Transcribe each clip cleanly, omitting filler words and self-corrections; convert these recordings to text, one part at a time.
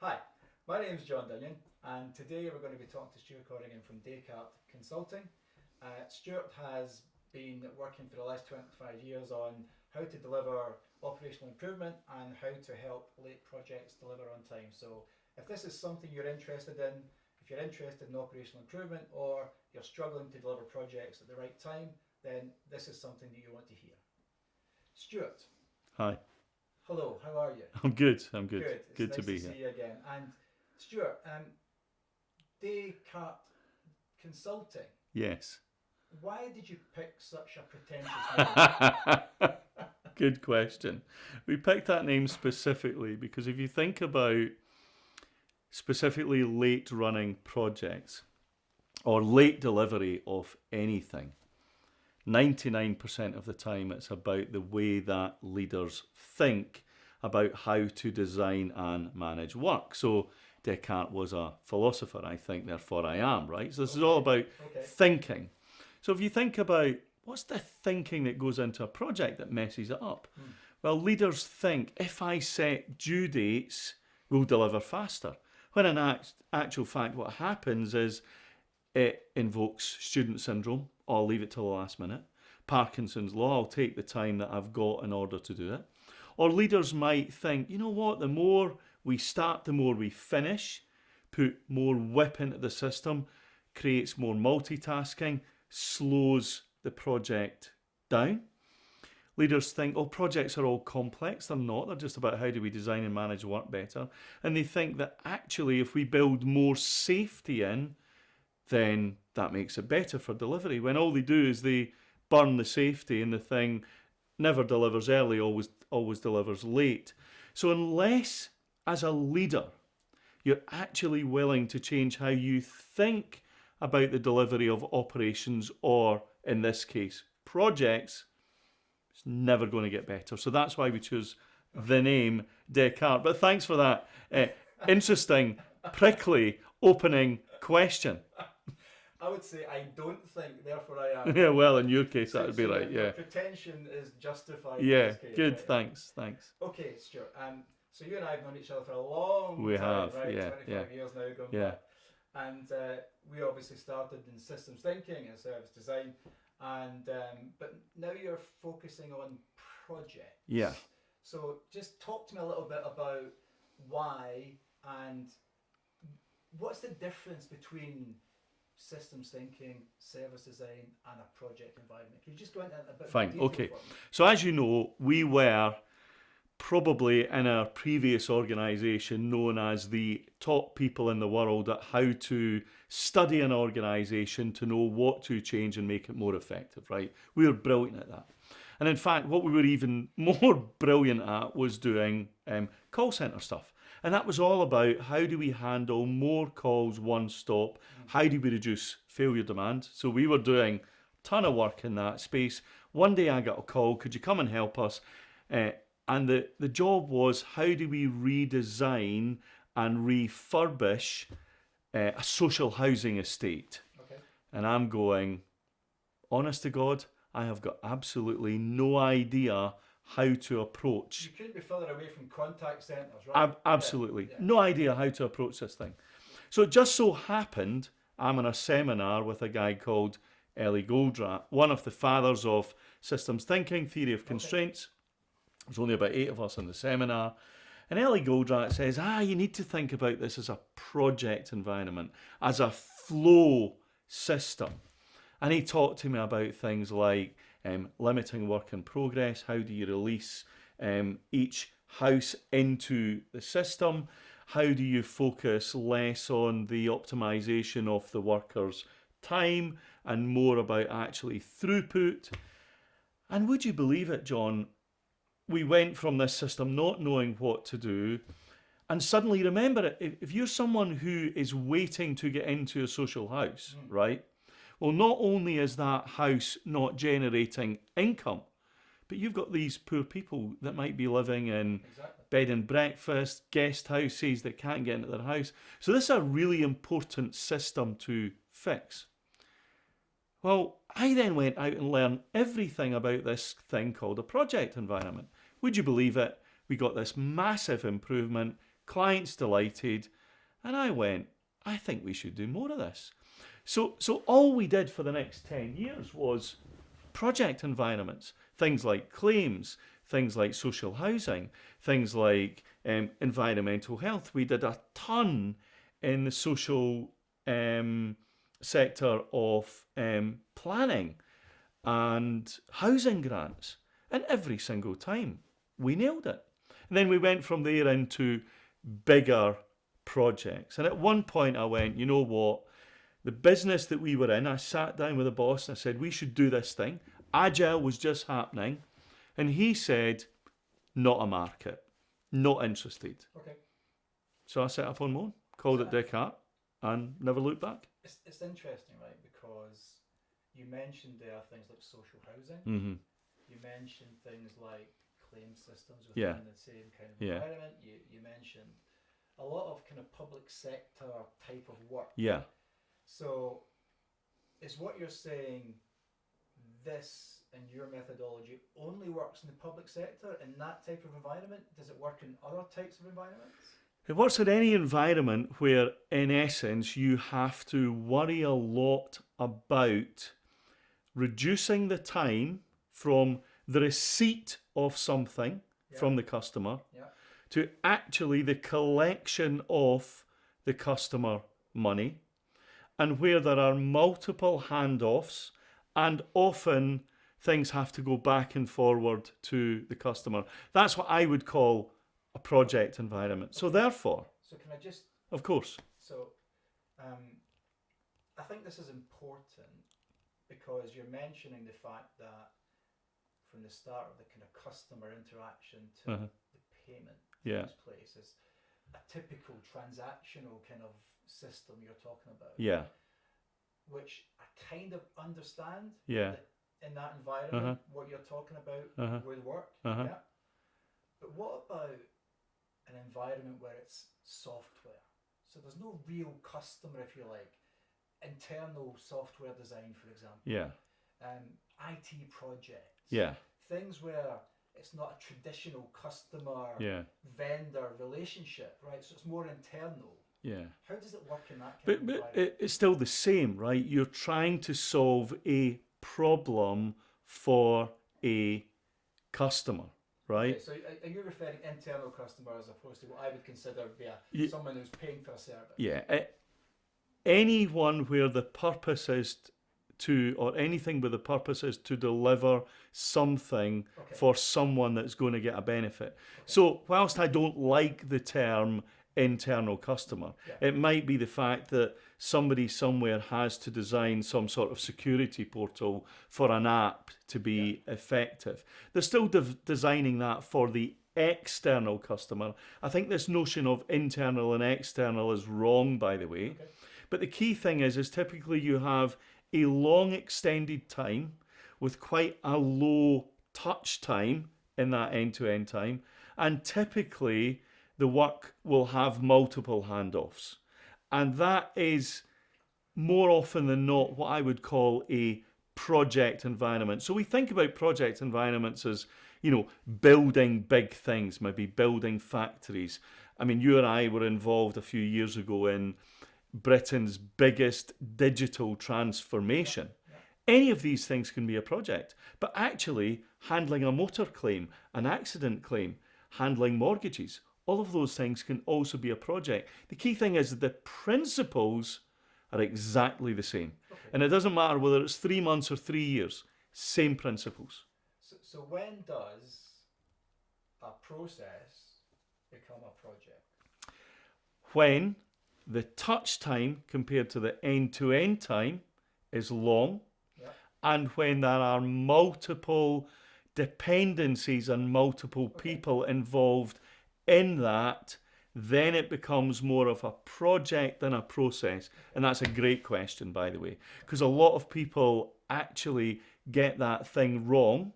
Hi, my name is John Dunion, and today we're going to be talking to Stuart Corrigan from Descartes Consulting. Stuart has been working for the last 25 years on how to deliver operational improvement and how to help late projects deliver on time. So if this is something you're interested in, if you're interested in operational improvement or you're struggling to deliver projects at the right time, then this is something that you want to hear. Stuart. Hi. Hello, how are you? I'm good. I'm good. Good. It's Good nice to be see here. you again. And Stuart, Descartes Consulting. Yes. Why did you pick such a pretentious name? Good question. We picked that name specifically because if you think about specifically late running projects or late delivery of anything, 99% of the time it's about the way that leaders think about how to design and manage work. So Descartes was a philosopher, I think, therefore I am, right? So this is all about thinking. So if you think about what's the thinking that goes into a project that messes it up? Well, leaders think if I set due dates, we'll deliver faster. When in actual fact, what happens is it invokes student syndrome. I'll leave it till the last minute. Parkinson's law, I'll take the time that I've got in order to do it. Or leaders might think, you know what, the more we start, the more we finish, put more whip into the system, creates more multitasking, slows the project down. Leaders think, oh, projects are all complex. They're not. They're just about how do we design and manage work better. And they think that actually if we build more safety in, then that makes it better for delivery. When all they do is they burn the safety and the thing never delivers early, always delivers late. So unless, as a leader, you're actually willing to change how you think about the delivery of operations or, in this case, projects, it's never going to get better. So that's why we choose the name Descartes. But thanks for that interesting, prickly opening question. I would say I don't think, therefore I am. Yeah, well, in your case, that would be right, yeah. Pretension is justified Yeah, in this case, good, right? thanks. Okay, Stuart. So you and I have known each other for a long We time, have, right? yeah, 25 years now going back. And we obviously started in systems thinking and service design, and but now you're focusing on projects. Yeah. So just talk to me a little bit about why and what's the difference between systems thinking, service design, and a project environment. Can you just go into a bit Fine, more detail okay. for me? So as you know, we were probably in our previous organisation known as the top people in the world at how to study an organisation to know what to change and make it more effective, right? We were brilliant at that. And in fact, what we were even more brilliant at was doing call centre stuff. And that was all about how do we handle more calls one stop? How do we reduce failure demand? So we were doing a ton of work in that space. One day I got a call, could you come and help us? And the job was how do we redesign and refurbish a social housing estate? Okay. And I'm going, honest to God, I have got absolutely no idea how to approach. You couldn't be further away from contact centres, right? Absolutely. Yeah. No idea how to approach this thing. So it just so happened I'm in a seminar with a guy called Ellie Goldratt, one of the fathers of systems thinking, theory of constraints. There's only about 8 of us in the seminar. And Ellie Goldratt says, you need to think about this as a project environment, as a flow system. And he talked to me about things like limiting work in progress. How do you release each house into the system? How do you focus less on the optimization of the worker's time and more about actually throughput? And would you believe it, John? We went from this system not knowing what to do, and suddenly remember it, if you're someone who is waiting to get into a social house, right? Well, not only is that house not generating income, but you've got these poor people that might be living in bed and breakfast, guest houses that can't get into their house. So this is a really important system to fix. Well, I then went out and learned everything about this thing called a project environment. Would you believe it? We got this massive improvement clients delighted, and I went, I think we should do more of this. So all we did for the next 10 years was project environments, things like claims, things like social housing, things like environmental health. We did a ton in the social sector of planning and housing grants. And every single time we nailed it. And then we went from there into bigger projects. And at one point I went, you know what? The business that we were in, I sat down with the boss and I said, we should do this thing. Agile was just happening. And he said, not a market, not interested. Okay. So I set up on my own, called it Descartes, and never looked back. It's interesting, right? Because you mentioned there things like social housing. Mm-hmm. You mentioned things like claim systems within the same kind of environment. You mentioned a lot of kind of public sector type of work. Yeah. So is what you're saying, this and your methodology only works in the public sector in that type of environment? Does it work in other types of environments? It works in any environment where, in essence, you have to worry a lot about reducing the time from the receipt of something from the customer to actually the collection of the customer money, and where there are multiple handoffs and often things have to go back and forward to the customer. That's what I would call a project environment. So therefore... So can I just... Of course. So I think this is important because you're mentioning the fact that from the start of the kind of customer interaction to the payment takes place is a typical transactional kind of system you're talking about. Yeah. Which I kind of understand. Yeah. That in that environment, what you're talking about would work. Yeah. But what about an environment where it's software? So there's no real customer, if you like. Internal software design, for example. Yeah. IT projects. Yeah. Things where it's not a traditional customer vendor relationship, right? So it's more internal. Yeah. How does it work in that kind of environment? But it's still the same, right? You're trying to solve a problem for a customer, right? Okay, so are you referring internal customer as opposed to what I would consider be someone who's paying for a service? Yeah. Anyone where the purpose is to, or anything where the purpose is to deliver something for someone that's going to get a benefit. So whilst I don't like the term internal customer, it might be the fact that somebody somewhere has to design some sort of security portal for an app to be effective. They're still designing that for the external customer. I think this notion of internal and external is wrong, by the way. But the key thing is typically you have a long extended time with quite a low touch time in that end-to-end time, and typically the work will have multiple handoffs, and that is more often than not what I would call a project environment. So we think about project environments as, you know, building big things, maybe building factories. I mean, you and I were involved a few years ago in Britain's biggest digital transformation. Any of these things can be a project, but actually handling a motor claim, an accident claim, handling mortgages, all of those things can also be a project. The key thing is that the principles are exactly the same. And it doesn't matter whether it's 3 months or 3 years, same principles. So when does a process become a project? When the touch time compared to the end-to-end time is long, and when there are multiple dependencies and multiple people involved in that, then it becomes more of a project than a process. And that's a great question, by the way, because a lot of people actually get that thing wrong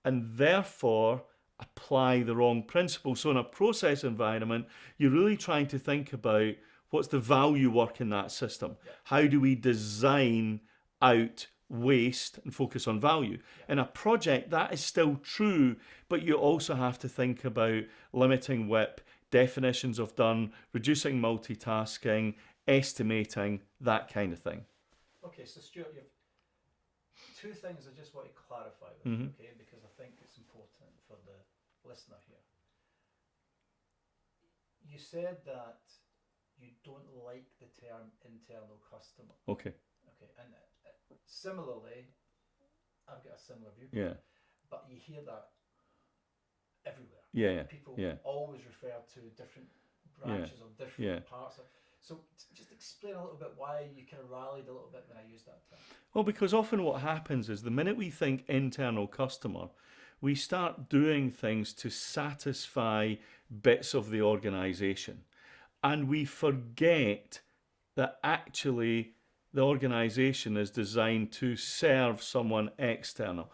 and therefore apply the wrong principle. So in a process environment, you're really trying to think about what's the value work in that system? How do we design out waste and focus on value? In a project, that is still true, but you also have to think about limiting WIP, definitions of done, reducing multitasking, estimating, that kind of thing. Okay, so Stuart, you've two things I just want to clarify with Mm-hmm. you, okay, because I think it's important for the listener here. You said that you don't like the term internal customer. Okay. Okay, and similarly, I've got a similar viewpoint. Yeah. But you hear that everywhere. Yeah. People Yeah. always refer to different branches or different parts of. So just explain a little bit why you kind of rallied a little bit when I used that term. Well, because often what happens is the minute we think internal customer, we start doing things to satisfy bits of the organization. And we forget that actually the organization is designed to serve someone external.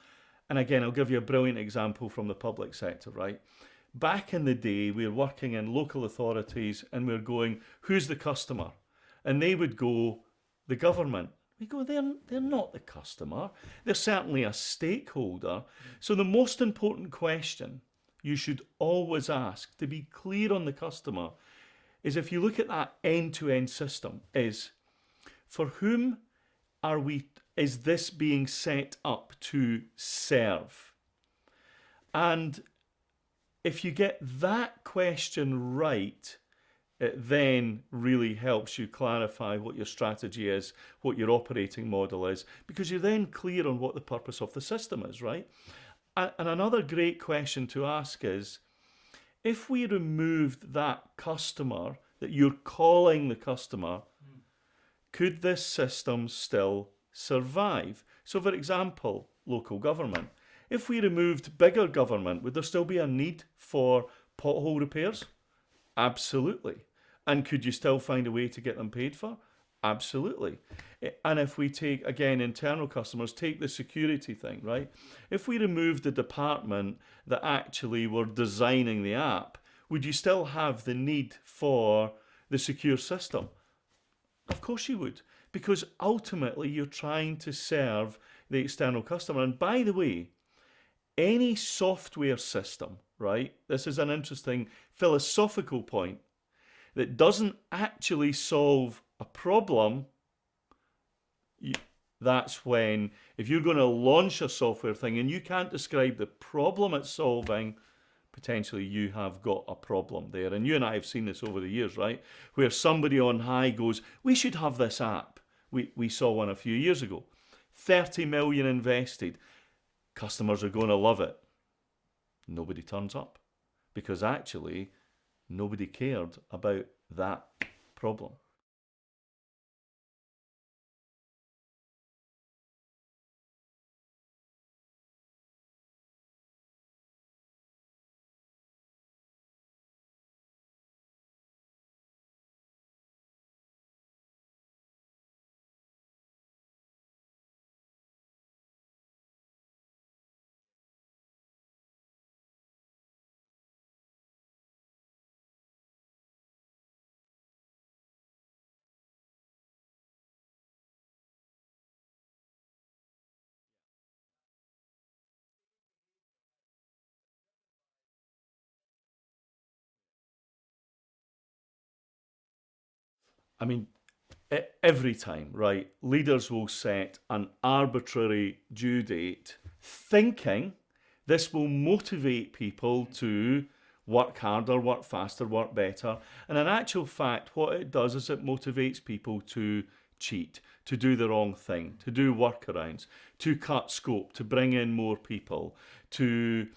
And again, I'll give you a brilliant example from the public sector, right? Back in the day, we were working in local authorities and we were going, who's the customer? And they would go, the government. We go, they're not the customer. They're certainly a stakeholder. So the most important question you should always ask, to be clear on the customer, is if you look at that end-to-end system, is for whom is this being set up to serve? And if you get that question right, it then really helps you clarify what your strategy is, what your operating model is, because you're then clear on what the purpose of the system is, right? And another great question to ask is, if we removed that customer that you're calling the customer, could this system still survive? So for example, local government. If we removed bigger government, would there still be a need for pothole repairs? Absolutely. And could you still find a way to get them paid for? Absolutely. And if we take, again, internal customers, take the security thing, right? If we removed the department that actually were designing the app, would you still have the need for the secure system? Of course you would, because ultimately you're trying to serve the external customer. And by the way, any software system, right? This is an interesting philosophical point that doesn't actually solve a problem. That's when, if you're going to launch a software thing and you can't describe the problem it's solving, potentially you have got a problem there. And you and I have seen this over the years, right? Where somebody on high goes, we should have this app. We saw one a few years ago. 30 million invested. Customers are going to love it. Nobody turns up because actually nobody cared about that problem. I mean, every time, right, leaders will set an arbitrary due date thinking this will motivate people to work harder, work faster, work better. And in actual fact, what it does is it motivates people to cheat, to do the wrong thing, to do workarounds, to cut scope, to bring in more people, to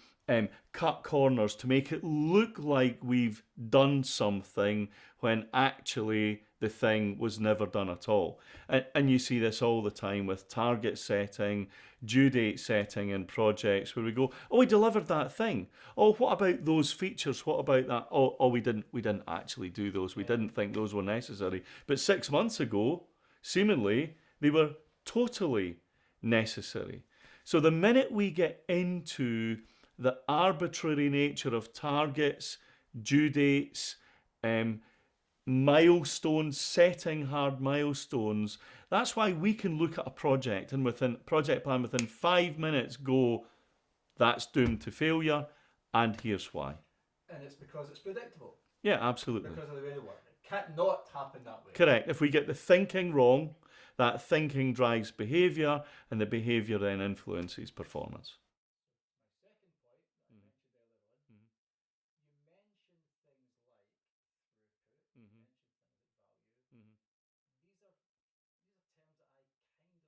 cut corners, to make it look like we've done something when actually the thing was never done at all. And you see this all the time with target setting, due date setting in projects where we go, oh, we delivered that thing. Oh, what about those features? What about that? Oh, we didn't actually do those. We didn't think those were necessary. But 6 months ago, seemingly, they were totally necessary. So the minute we get into the arbitrary nature of targets, due dates, milestones, setting hard milestones, that's why we can look at a project and within project plan within 5 minutes go, that's doomed to failure, and here's why. And it's because it's predictable. Yeah, absolutely. Because of the way they work. It can't not happen that way. Correct. If we get the thinking wrong, that thinking drives behaviour, and the behaviour then influences performance. My second point that I mentioned earlier on, Mhm. you mentioned things like throughput, you Mhm. mentioned things like value. Mhm. These are terms that I kind of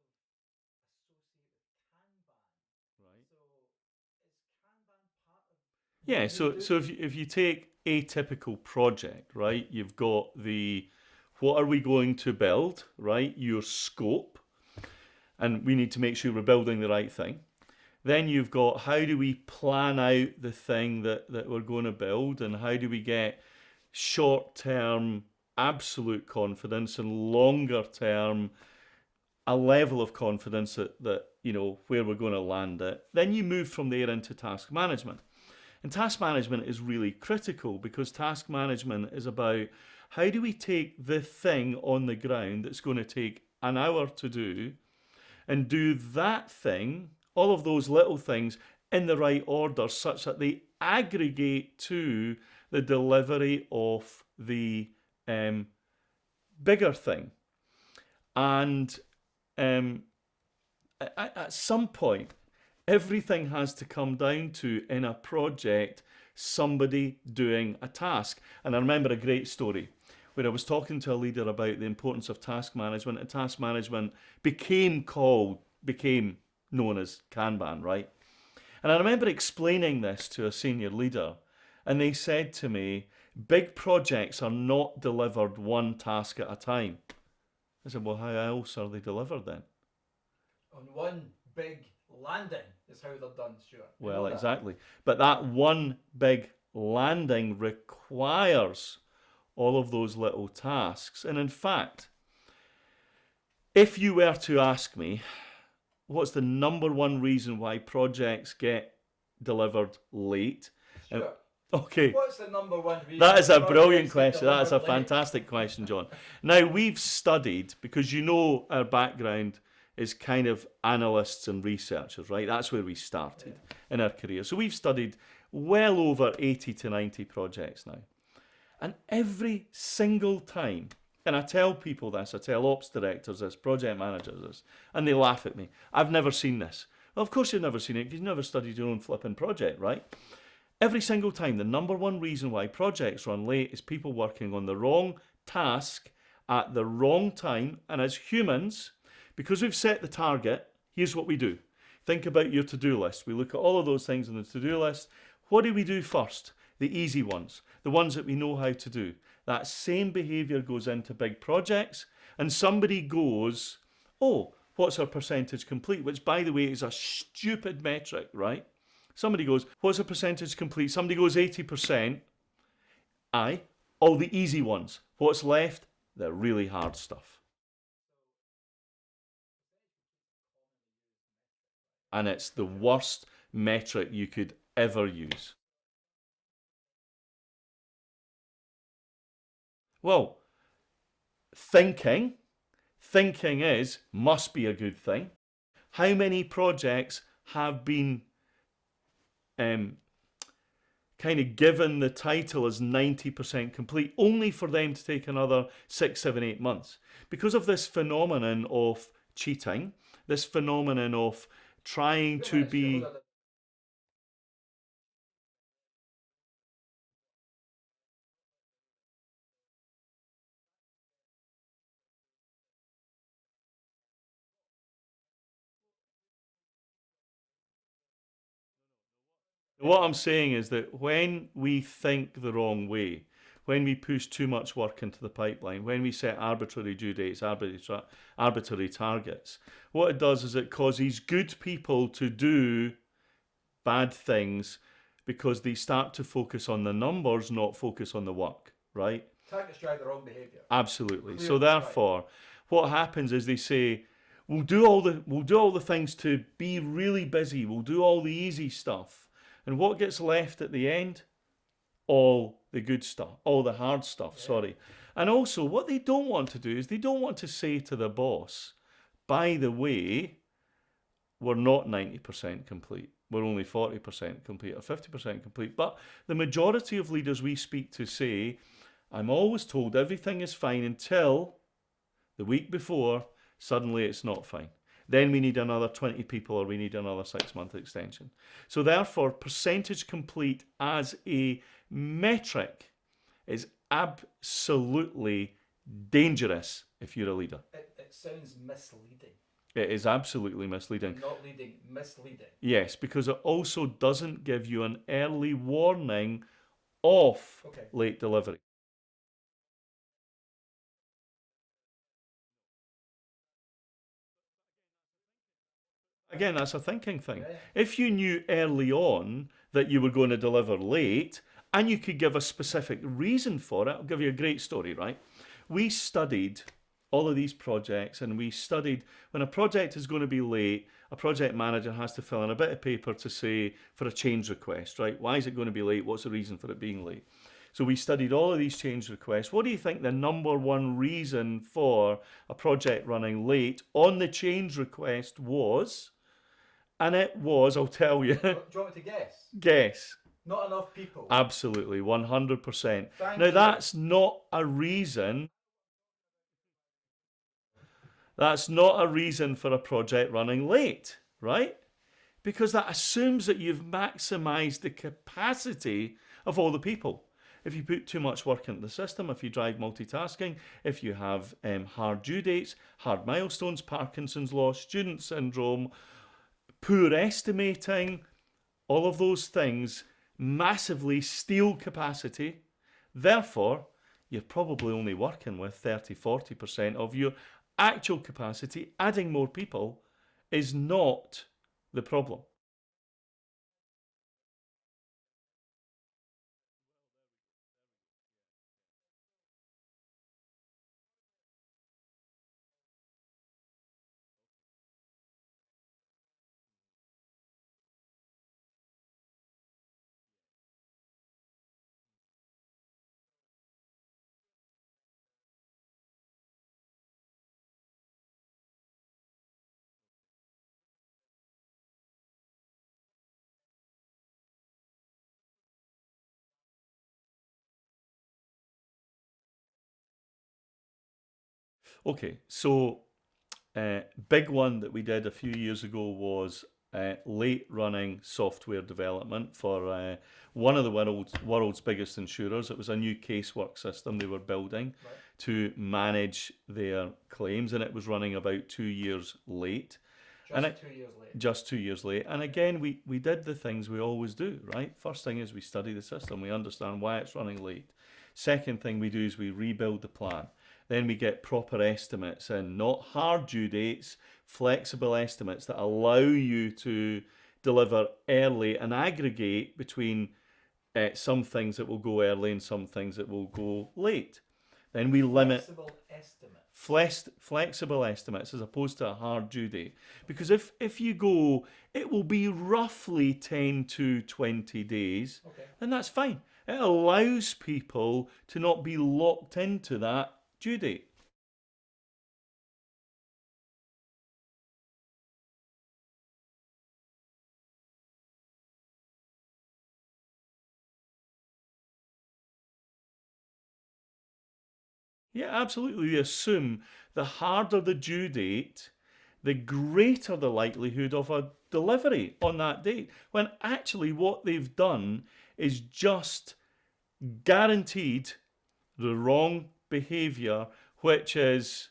associate with Kanban. Right. So is Kanban part of what Yeah. you So do? if you take a typical project, right, you've got the what are we going to build, right? Your scope, and we need to make sure we're building the right thing. Then you've got how do we plan out the thing that we're going to build, and how do we get short term absolute confidence and longer term a level of confidence that where we're going to land it. Then you move from there into task management. And task management is really critical because task management is about how do we take the thing on the ground that's going to take an hour to do and do that thing, all of those little things, in the right order such that they aggregate to the delivery of the bigger thing. And at some point, everything has to come down to, in a project, somebody doing a task. And I remember a great story where I was talking to a leader about the importance of task management, and task management became known as Kanban, right? And I remember explaining this to a senior leader, and they said to me, big projects are not delivered one task at a time. I said, well, how else are they delivered then? On one big landing is how they're done, Stuart. You Well, know that. exactly. But that one big landing requires all of those little tasks. And in fact, if you were to ask me, what's the number one reason why projects get delivered late? Stuart, Okay, what's the number one reason that is a projects brilliant get question. That is a delivered late? fantastic question, John. Now, we've studied, because our background is kind of analysts and researchers, right? That's where we started in our career. So we've studied well over 80 to 90 projects now. And every single time, and I tell people this, I tell ops directors this, project managers this, and they laugh at me. I've never seen this. Well, of course you've never seen it because you've never studied your own flipping project, right? Every single time, the number one reason why projects run late is people working on the wrong task at the wrong time. And as humans, because we've set the target, here's what we do. Think about your to-do list. We look at all of those things on the to-do list. What do we do first? The easy ones, the ones that we know how to do. That same behavior goes into big projects, and somebody goes, oh, what's our percentage complete? Which, by the way, is a stupid metric, right? Somebody goes, what's a percentage complete? Somebody goes 80%. Aye, all the easy ones. What's left? The really hard stuff. And it's the worst metric you could ever use. Well, thinking must be a good thing. How many projects have been kind of given the title as 90% complete, only for them to take another 6, 7, 8 months? Because of this phenomenon of cheating, this phenomenon of trying to be... What I'm saying is that when we think the wrong way, when we push too much work into the pipeline, when we set arbitrary due dates, arbitrary targets, what it does is it causes good people to do bad things because they start to focus on the numbers, not focus on the work, right? Targets drive their own behaviour. Absolutely. Clear, So therefore, what happens is they say, we'll do all the things to be really busy. We'll do all the easy stuff. And what gets left at the end? All the good stuff, all the hard stuff, sorry. And also, what they don't want to do is they don't want to say to the boss, by the way, we're not 90% complete. we're only 40% complete or 50% complete. But the majority of leaders we speak to say, I'm always told everything is fine until the week before, suddenly it's not fine. Then we need another 20 people or we need another 6-month extension. So therefore, percentage complete as a metric is absolutely dangerous if you're a leader. It sounds misleading. It is absolutely misleading. Not leading, misleading. Yes, because it also doesn't give you an early warning of late delivery. Again, that's a thinking thing. Yeah. If you knew early on that you were going to deliver late and you could give a specific reason for it, I'll give you a great story, right? We studied all of these projects and we studied when a project is going to be late, a project manager has to fill in a bit of paper to say for a change request, right? Why is it going to be late? What's the reason for it being late? So we studied all of these change requests. What do you think the number one reason for a project running late on the change request was? And it was, I'll tell you. Do you want me to guess? Guess. Not enough people. Absolutely, 100%. Thank now, you. that's not a reason. That's not a reason for a project running late, right? Because that assumes that you've maximized the capacity of all the people. If you put too much work into the system, if you drive multitasking, if you have hard due dates, hard milestones, Parkinson's law, student syndrome, poor estimating, all of those things massively steal capacity. Therefore, you're probably only working with 30-40% of your actual capacity. Adding more people is not the problem. Okay, so big one that we did a few years ago was late running software development for one of the world's biggest insurers. It was a new casework system they were building to manage their claims, and it was running about 2 years late. Just 2 years late. Just 2 years late. And again, we did the things we always do, right? First thing is we study the system. We understand why it's running late. Second thing we do is we rebuild the plan. Then we get proper estimates in, not hard due dates, flexible estimates that allow you to deliver early and aggregate between some things that will go early and some things that will go late. Then we limit flexible estimates as opposed to a hard due date. Because if you go, it will be roughly 10 to 20 days, then that's fine. It allows people to not be locked into that due date. Yeah, absolutely. We assume the harder the due date, the greater the likelihood of a delivery on that date. When actually what they've done is just guaranteed the wrong behaviour, which is,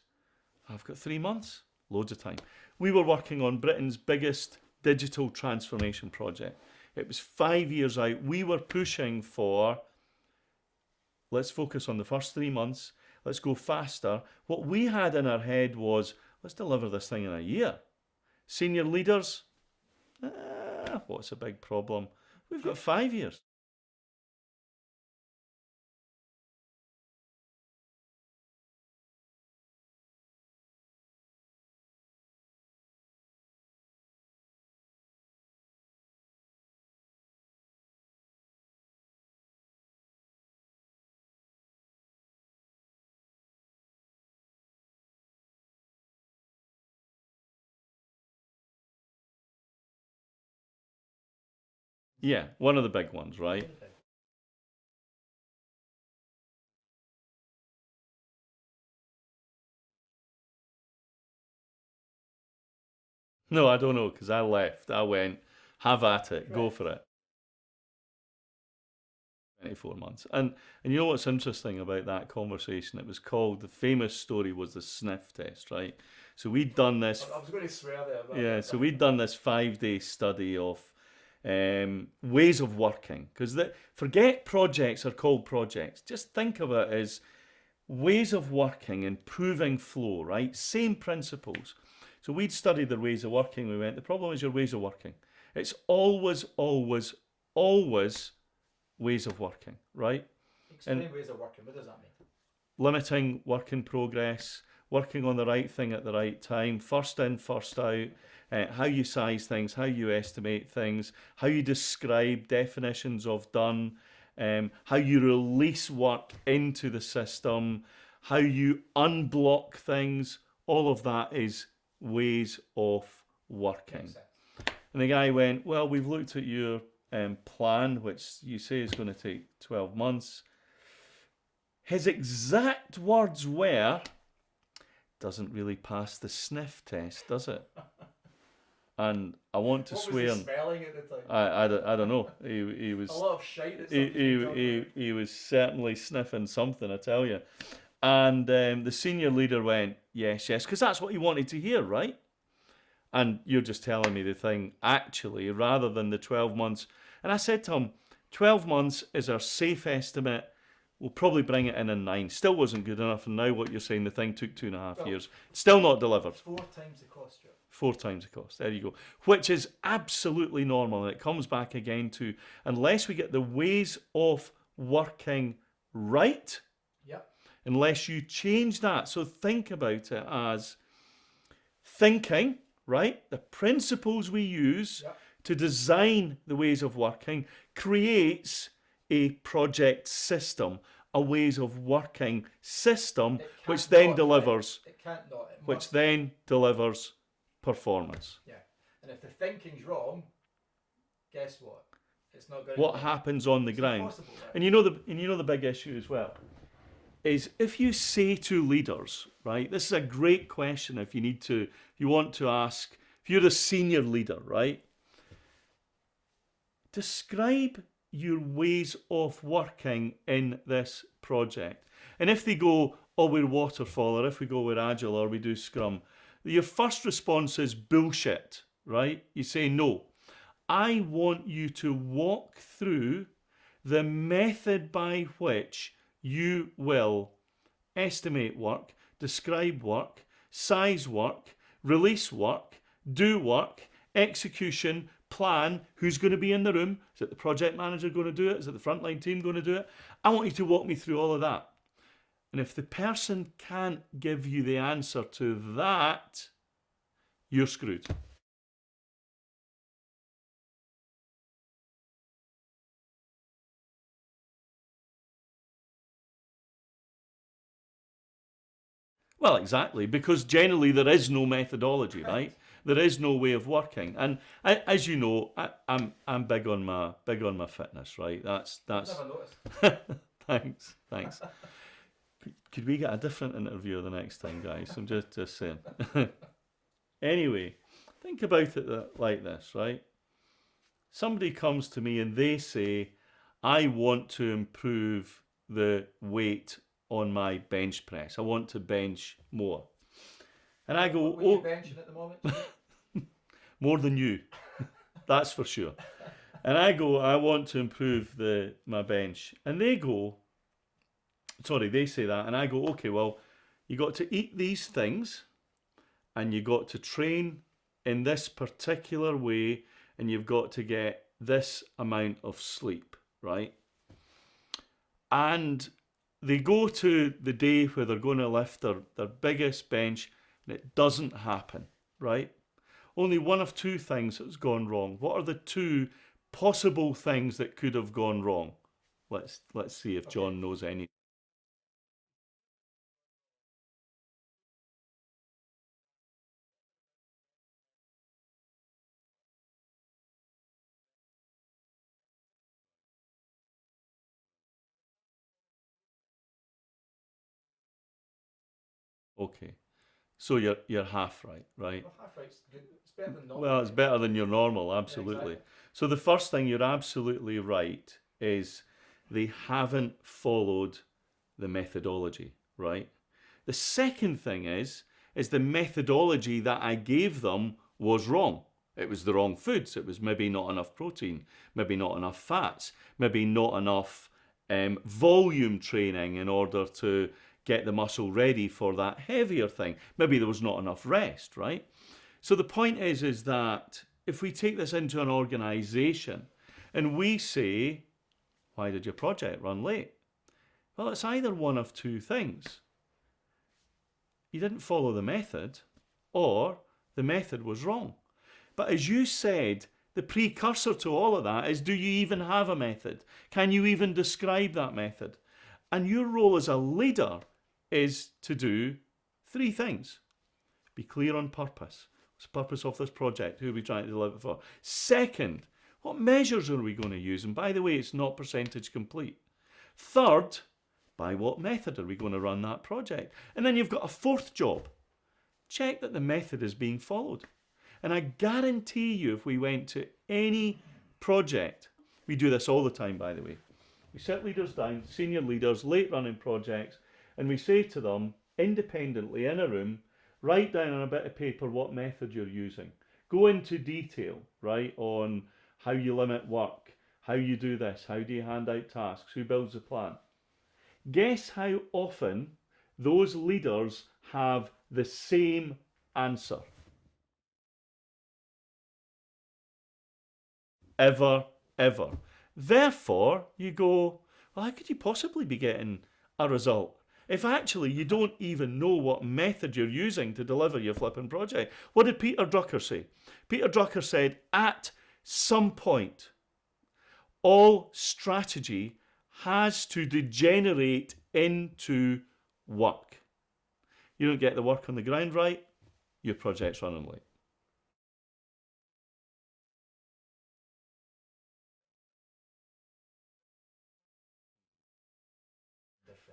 I've got 3 months, loads of time. We were working on Britain's biggest digital transformation project. It was 5 years out. We were pushing for, let's focus on the first 3 months, let's go faster. What we had in our head was, let's deliver this thing in a year. Senior leaders, what's a big problem? We've got 5 years. Yeah, one of the big ones, right? No, I don't know, because I left. I went, have at it, go for it. 24 months. And you know what's interesting about that conversation? It was called, the famous story was the sniff test, right? So we'd done this. I was going to swear there. But Yeah, so we'd done this 5-day study of ways of working. Because forget projects are called projects. Just think of it as ways of working, improving flow, right? Same principles. So we'd studied their ways of working. We went, the problem is your ways of working. It's always, always, always ways of working, right? Explain ways of working. What does that mean? Limiting work in progress, working on the right thing at the right time, first in, first out, how you size things, how you estimate things, how you describe definitions of done, how you release work into the system, how you unblock things. All of that is ways of working. And the guy went, well, we've looked at your plan, which you say is going to take 12 months. His exact words were, doesn't really pass the sniff test, does it? And I want to swear. What was the smelling at the time? I don't know. He was a lot of shite. He was certainly sniffing something, I tell you. And the senior leader went, yes, because that's what he wanted to hear, right? And you're just telling me the thing, actually, rather than the 12 months. And I said to him, 12 months is our safe estimate. We'll probably bring it in 9. Still wasn't good enough. And now what you're saying, the thing took 2.5 years. Still not delivered. 4 times the cost, Stuart. 4 times the cost. There you go. Which is absolutely normal. And it comes back again to, unless we get the ways of working right, unless you change that. So think about it as thinking, right? The principles we use to design the ways of working creates a project system, a ways of working system, which then delivers, which then delivers performance. Yeah, and if the thinking's wrong, guess what? It's not going. What happens on the ground? Right? And you know the big issue as well is if you say to leaders, right? This is a great question. If you want to ask, if you're a senior leader, right? Describe your ways of working in this project. And if they go, oh, we're Waterfall, or if we go, we're Agile, or we do Scrum, your first response is bullshit, right? You say, no. I want you to walk through the method by which you will estimate work, describe work, size work, release work, do work, execution, plan, who's going to be in the room. Is it the project manager going to do it? Is it the frontline team going to do it? I want you to walk me through all of that. And if the person can't give you the answer to that, you're screwed. Well, exactly, because generally there is no methodology, right? There is no way of working, and as you know, I'm big on my fitness, right? That's. Never noticed. Thanks. Could we get a different interviewer the next time, guys? I'm just saying. Anyway, think about it like this, right? Somebody comes to me and they say, I want to improve the weight on my bench press. I want to bench more. And I go, what are you benching at the moment? More than you. That's for sure. And I go, I want to improve my bench. And they say that. And I go, okay, well, you got to eat these things and you got to train in this particular way and you've got to get this amount of sleep, right? And they go to the day where they're going to lift their biggest bench and it doesn't happen, right? Only one of 2 things has gone wrong. What are the 2 possible things that could have gone wrong? Let's see if John knows any. Okay. So you're half right, right? Well, half right's good. It's better than not. Well, it's better than your normal, absolutely. exactly. So the first thing, you're absolutely right, is they haven't followed the methodology, right? The second thing is the methodology that I gave them was wrong. It was the wrong foods. It was maybe not enough protein, maybe not enough fats, maybe not enough volume training in order to get the muscle ready for that heavier thing. Maybe there was not enough rest, right? So the point is that if we take this into an organization and we say, why did your project run late? Well, it's either one of two things. You didn't follow the method, or the method was wrong. But as you said, the precursor to all of that is, do you even have a method? Can you even describe that method? And your role as a leader is to do three things. Be clear on purpose. What's the purpose of this project? Who are we trying to deliver for? Second, what measures are we going to use? And by the way, it's not percentage complete. Third, by what method are we going to run that project? And then you've got a fourth job. Check that the method is being followed. And I guarantee you, if we went to any project, we do this all the time, by the way. We sit leaders down, senior leaders, late running projects, and we say to them, independently in a room, write down on a bit of paper what method you're using. Go into detail, right, on how you limit work, how you do this, how do you hand out tasks, who builds the plan. Guess how often those leaders have the same answer? Ever. Therefore, you go, well, how could you possibly be getting a result if actually you don't even know what method you're using to deliver your flipping project? What did Peter Drucker say? Peter Drucker said, at some point, all strategy has to degenerate into work. You don't get the work on the ground right, your project's running late.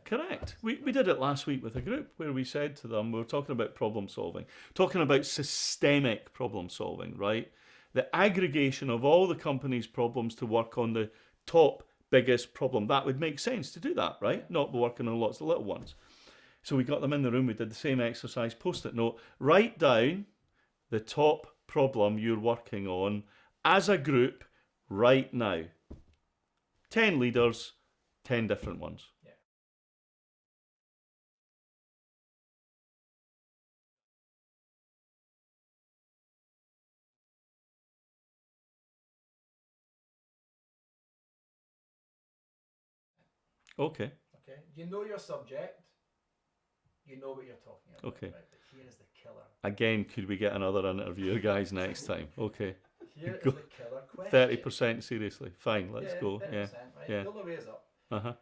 Correct. We did it last week with a group where we said to them, we were talking about problem solving, talking about systemic problem solving, right? The aggregation of all the company's problems to work on the top biggest problem. That would make sense to do that, right? Not working on lots of little ones. So we got them in the room, we did the same exercise, post-it note, write down the top problem you're working on as a group right now. 10 leaders, 10 different ones. Okay. Okay. You know your subject. You know what you're talking about. Okay. Right? But here is the killer. Again, could we get another interview, guys, next time? Okay. Here is the killer question. 30% seriously. Fine, let's go. 30%, Yeah. right? Yeah. The only way is up. Uh-huh.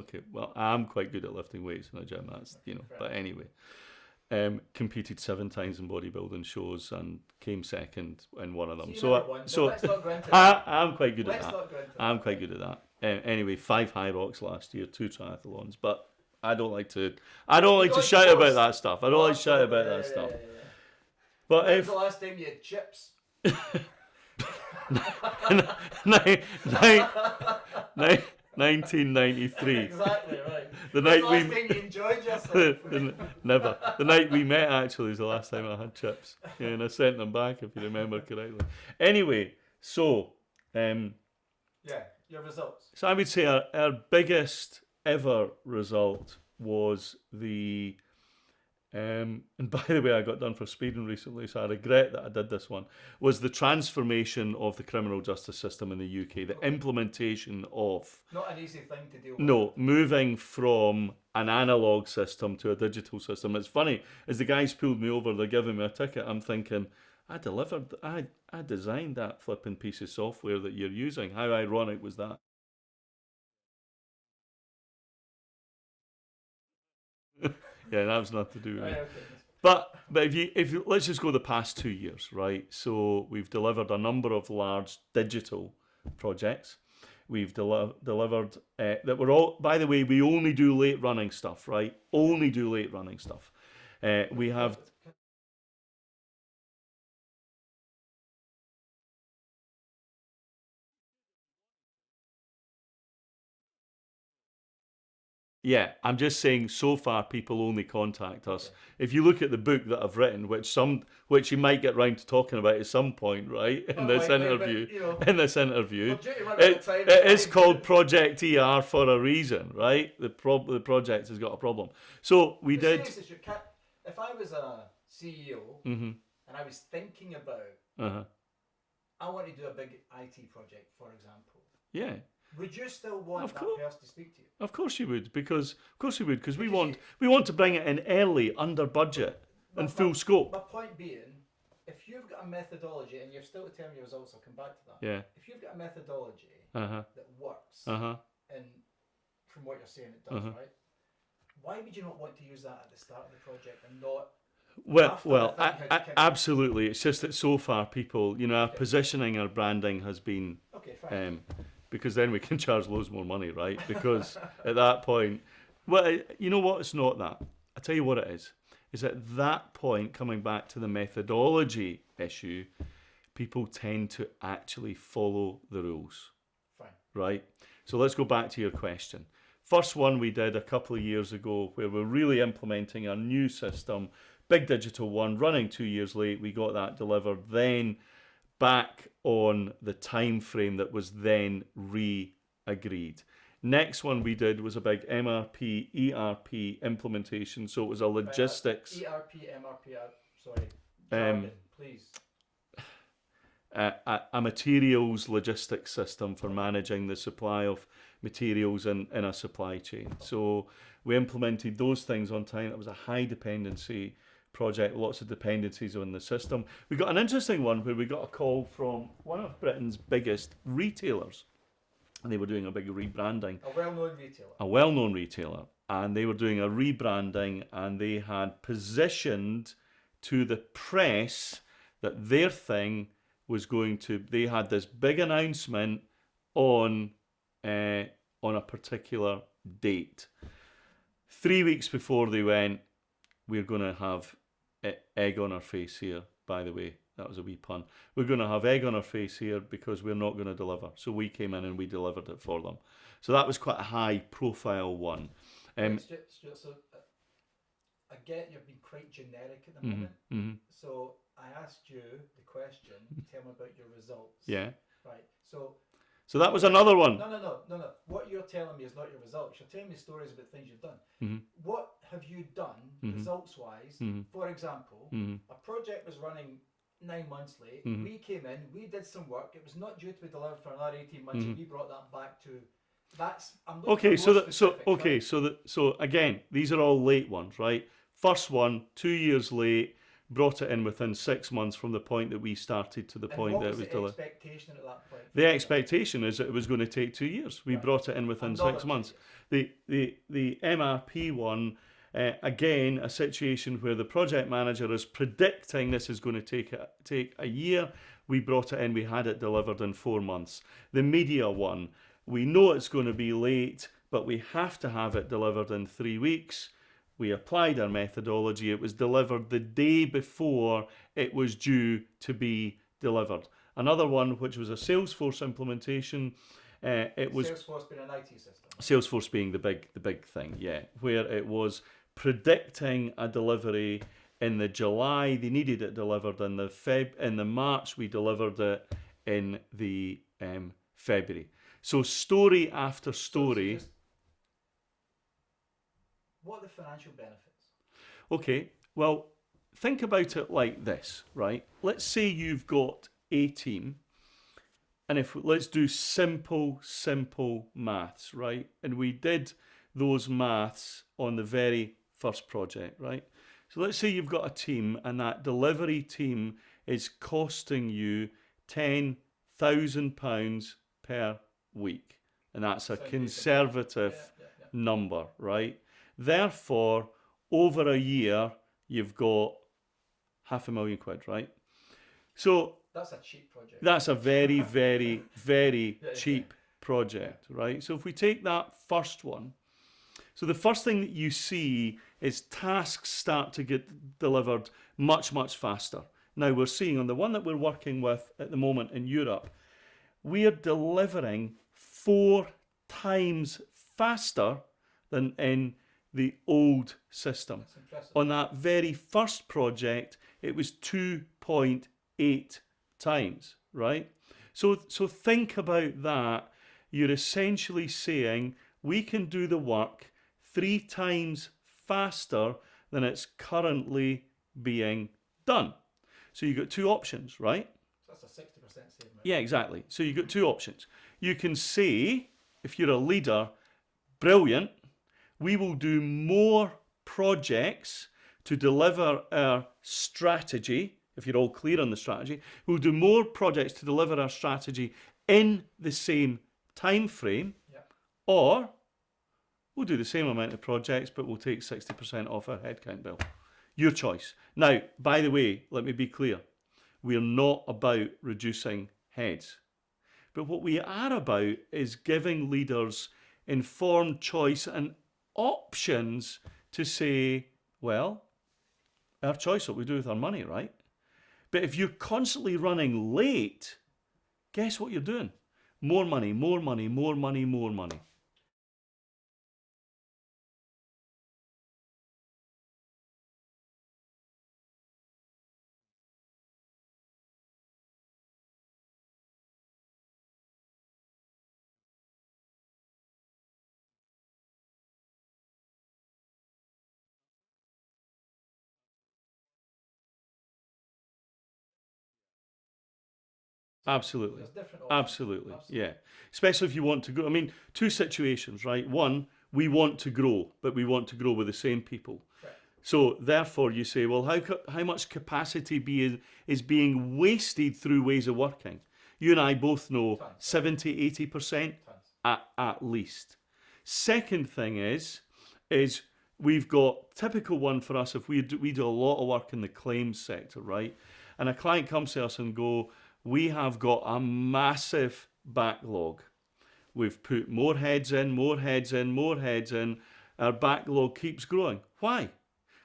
Okay, well, I'm quite good at lifting weights in a gym, that's, but anyway. Competed 7 times in bodybuilding shows and came second in one of them. So let's not go into that. I'm quite good at Let's that. not go into I'm that. quite good at that. Anyway, 5 high rocks last year, 2 triathlons, but I don't like to shout about that stuff. I don't like to shout about that stuff. Yeah. But When if was the last time you had chips? 1993. Exactly right. The When's night the we last time you enjoyed yourself? never. The night we met actually was the last time I had chips. Yeah, and I sent them back if you remember correctly. Anyway, so your results. So I would say our biggest ever result was the and by the way, I got done for speeding recently, so I regret that I did this one, was the transformation of the criminal justice system in the UK, the implementation of... Not an easy thing to deal with. No, moving from an analogue system to a digital system. It's funny, as the guys pulled me over, they're giving me a ticket, I'm thinking, I delivered, I designed that flipping piece of software that you're using. How ironic was that? Yeah, that was nothing to do with Right, me. okay. But if you let's just go the past 2 years, right? So we've delivered a number of large digital projects. We've delivered that were all. By the way, we only do late running stuff, right? Only do late running stuff. We have. Yeah, I'm just saying. So far, people only contact us. Okay. If you look at the book that I've written, which you might get round to talking about at some point, right? In Well, this interview, but, you know, in this interview, well, due to running out of time, it is fine. called Project ER for a reason, right? The project has got a problem. So we The did. thing is, if I was a CEO Mm-hmm. and I was thinking about, Uh-huh. I want to do a big IT project, for example, Yeah. would you still want Of that course. person to speak to you? Of course you would, because we Because want to bring it in early, under budget, and full scope. My point being, if you've got a methodology and you're still to tell me your results, I'll come back to that. Yeah. If you've got a methodology Uh-huh. that works, Uh-huh. and from what you're saying it does, Uh-huh. right? Why would you not want to use that at the start of the project and not? Well, After absolutely. It's just that so far, people, our Okay. positioning, our branding has been, Okay, fine. because then we can charge loads more money, right? Because at that point, well, you know what? It's not that. I tell you what it is. Is at that point, coming back to the methodology issue, people tend to actually follow the rules, Fine. right? So let's go back to your question. First one we did a couple of years ago, where we're really implementing a new system, big digital one, running 2 years late. We got that delivered then back on the time frame that was then re-agreed. Next one we did was a big MRP, ERP implementation. So it was a logistics, ERP, MRP, sorry, Um, jargon, please. a materials logistics system for managing the supply of materials in a supply chain. So we implemented those things on time. It was a high dependency project, lots of dependencies on the system. We got an interesting one where we got a call from one of Britain's biggest retailers, and they were doing a big rebranding. A well-known retailer. A well-known retailer, and they were doing a rebranding, and they had positioned to the press that their thing was going to. They had this big announcement on a particular date. 3 weeks before they went, we're going to have egg on our face here. By the way, that was a wee pun. We're going to have egg on our face here because we're not going to deliver. So we came in and we delivered it for them. So that was quite a high-profile one. Stuart, so I get you've been quite generic at the moment. Mm-hmm. So I asked you the question, tell me about your results. Yeah. Right. So that was another one. No. What you're telling me is not your results. You're telling me stories about things you've done. Mm-hmm. What have you done results-wise? Mm-hmm. For example, a project was running 9 months late. Mm-hmm. We came in, we did some work. It was not due to be delivered for another 18 months, Mm-hmm. and we brought that back to. I'm Okay, for more specifics, okay, right? so again, these are all late ones, right? First one, 2 years late, brought it in within 6 months from the point that we started to the And point what that was it was the delivered. expectation at that point? The expectation is that it was going to take 2 years. We Right. brought it in within Another 6 2 months. years. The MRP one, again, a situation where the project manager is predicting this is going to take a year. We brought it in, we had it delivered in 4 months. The media one, we know it's going to be late, but we have to have it delivered in 3 weeks. We applied our methodology. It was delivered the day before it was due to be delivered. Another one, which was a Salesforce implementation, it was Salesforce being an IT system. Salesforce being the big thing, yeah, where it was predicting a delivery in the July. They needed it delivered in the March. We delivered it in the February. So story after story. What are the financial benefits? Okay, well, think about it like this, right? Let's say you've got a team, and let's do simple maths, right? And we did those maths on the very first project, right? So let's say you've got a team and that delivery team is costing you £10,000 per week. And that's a conservative number, right? Therefore, over a year, you've got £500,000, right? So that's a cheap project. That's a very, very, very cheap project, right? So if we take that first one, so the first thing that you see is tasks start to get delivered much, much faster. Now we're seeing on the one that we're working with at the moment in Europe, we are delivering 4 times faster than in the old system. On that very first project, it was 2.8 times, right? So think about that. You're essentially saying we can do the work 3 times faster than it's currently being done. So you've got 2 options, right? So that's a 60% saving. Yeah, exactly. So you've got 2 options. You can say, if you're a leader, brilliant, we will do more projects to deliver our strategy. If you're all clear on the strategy, we'll do more projects to deliver our strategy in the same time frame, or we'll do the same amount of projects, but we'll take 60% off our headcount bill. Your choice. Now, by the way, let me be clear. We're not about reducing heads. But what we are about is giving leaders informed choice and options to say, well, our choice what we do with our money, right? But if you're constantly running late, guess what you're doing? More money, more money, more money, more money. Absolutely. Absolutely. Yeah. Especially if you want to grow. I mean, 2 situations, right? One, we want to grow, but we want to grow with the same people. Right. So therefore you say, well, how much capacity is being wasted through ways of working? You and I both know 70, 80% at least. Second thing is we've got typical one for us if we do a lot of work in the claims sector, right? And a client comes to us and go, we have got a massive backlog. We've put more heads in, more heads in, more heads in. Our backlog keeps growing. Why?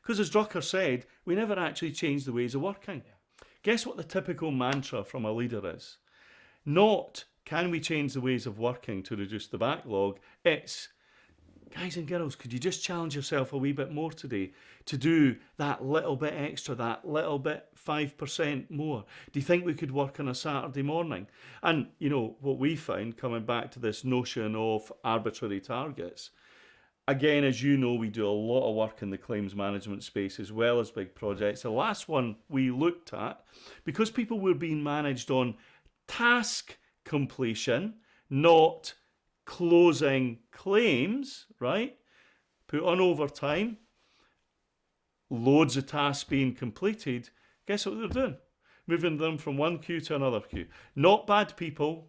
Because as Drucker said, we never actually changed the ways of working. Yeah. Guess what the typical mantra from a leader is? Not, can we change the ways of working to reduce the backlog? It's, guys and girls, could you just challenge yourself a wee bit more today to do that little bit extra, that little bit 5% more? Do you think we could work on a Saturday morning? And, you know, what we found, coming back to this notion of arbitrary targets, again, as you know, we do a lot of work in the claims management space as well as big projects. The last one we looked at, because people were being managed on task completion, not closing claims, right? Put on overtime, loads of tasks being completed. Guess what they're doing? Moving them from one queue to another queue. Not bad people,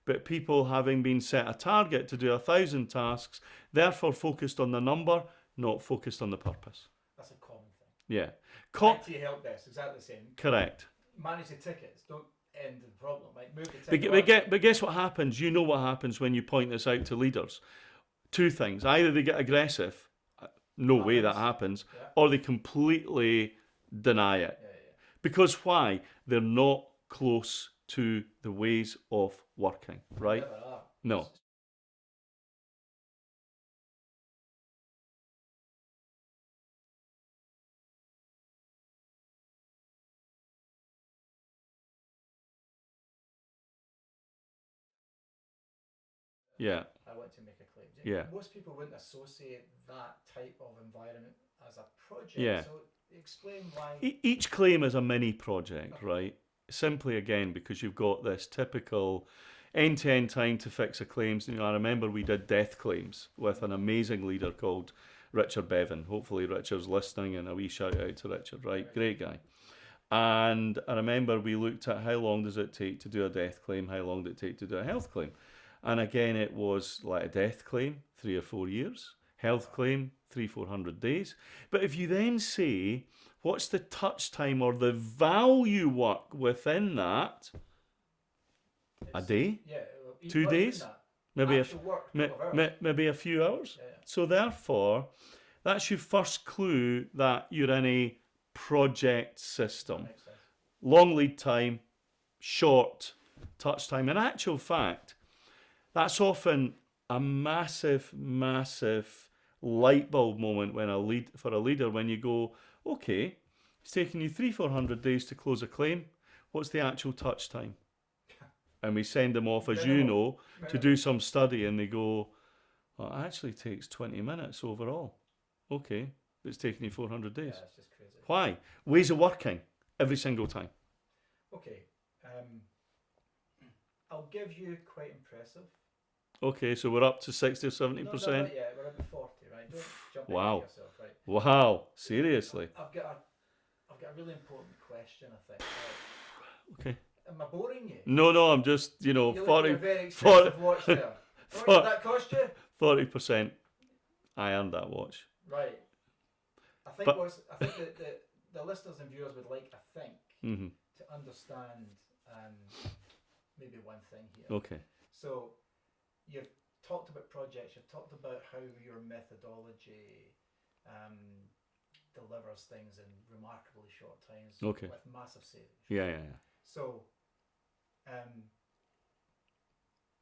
but people having been set a target to do 1,000 tasks, therefore focused on the number, not focused on the purpose. That's a common thing. Yeah. IT help desk, exactly the same. Correct. Manage the tickets. Don't end the problem. Like, move the ticket. But guess what happens? You know what happens when you point this out to leaders. 2 things. Either they get aggressive, no way that happens, or they completely deny it. Because why? They're not close to the ways of working, right? No. Yeah. I want to make a claim. Yeah. Most people wouldn't associate that type of environment as a project. Yeah. So explain why. Each claim is a mini project, right? Simply again because you've got this typical end-to-end time to fix a claims. You know, I remember we did death claims with an amazing leader called Richard Bevan. Hopefully Richard's listening, and a wee shout out to Richard, right? Great guy. And I remember we looked at how long does it take to do a death claim, how long did it take to do a health claim. And again, it was like a death claim, 3 or 4 years. Health claim, 300-400 days. But if you then say, what's the touch time or the value work within that? A day? Yeah. 2 days? Maybe maybe a few hours. Yeah. So therefore, that's your first clue that you're in a project system. Makes sense. Long lead time, short touch time. In actual fact, that's often a massive, massive light bulb moment when for a leader when you go, okay, it's taking you 300-400 days to close a claim. What's the actual touch time? And we send them off, as you know, to do some study, and they go, well, it actually takes 20 minutes overall. Okay, but it's taking you 400 days. Yeah, it's just crazy. Why? Ways of working every single time. Okay, I'll give you quite impressive. Okay, so we're up to 60 or 70%. No, not yet. We're at 40, right? Don't jump Wow. ahead of yourself, right? Wow, seriously. I've got a really important question, I think. Right? Okay. Am I boring you? No, I'm just, You look like 40, a very expensive watch there. How much did that cost you? 40%. I earned that watch. Right. I think that the listeners and viewers would like, to understand maybe one thing here. Okay. So you've talked about projects, you've talked about how your methodology delivers things in remarkably short times Okay. with massive savings. Yeah. So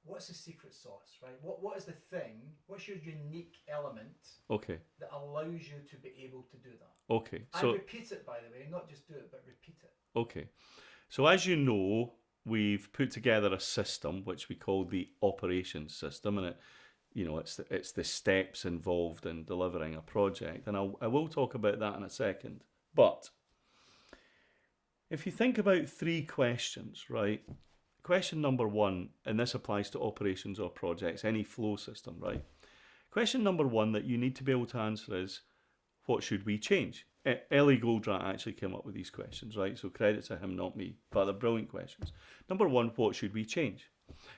what's the secret sauce, right? What is the thing, what's your unique element Okay. that allows you to be able to do that? Okay. And So repeat it, by the way, not just do it, but repeat it. okay. So as you know, we've put together a system which we call the operations system, and it's the steps involved in delivering a project, and I will talk about that in a second. But if you think about 3 questions, right? Question number 1, and this applies to operations or projects, any flow system, right? Question number 1 that you need to be able to answer is, what should we change? Ellie Goldratt actually came up with these questions, right? So credit to him, not me, but they're brilliant questions. Number 1, what should we change?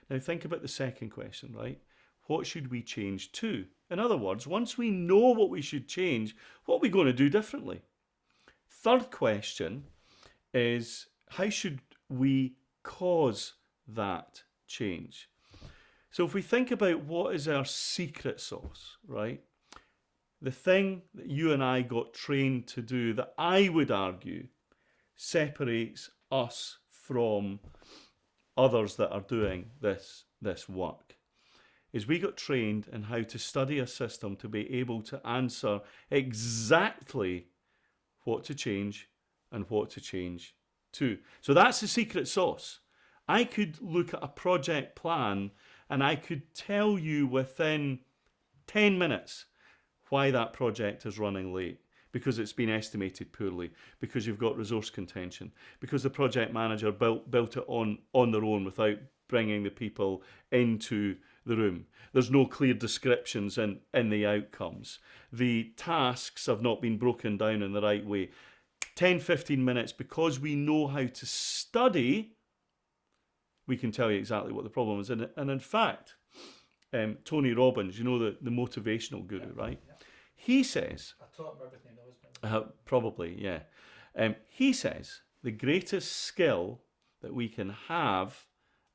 Now think about the second question, right? What should we change to? In other words, once we know what we should change, what are we going to do differently? Third question is, how should we cause that change? So if we think about what is our secret sauce, right? The thing that you and I got trained to do that I would argue separates us from others that are doing this work is we got trained in how to study a system to be able to answer exactly what to change and what to change to. So that's the secret sauce. I could look at a project plan and I could tell you within 10 minutes why that project is running late, because it's been estimated poorly, because you've got resource contention, because the project manager built it on their own without bringing the people into the room. There's no clear descriptions in the outcomes. The tasks have not been broken down in the right way. 10-15 minutes, because we know how to study, we can tell you exactly what the problem is. And in fact, Tony Robbins, the motivational guru, right? Yeah. He says... I taught him everything he knows. Probably, yeah. He says the greatest skill that we can have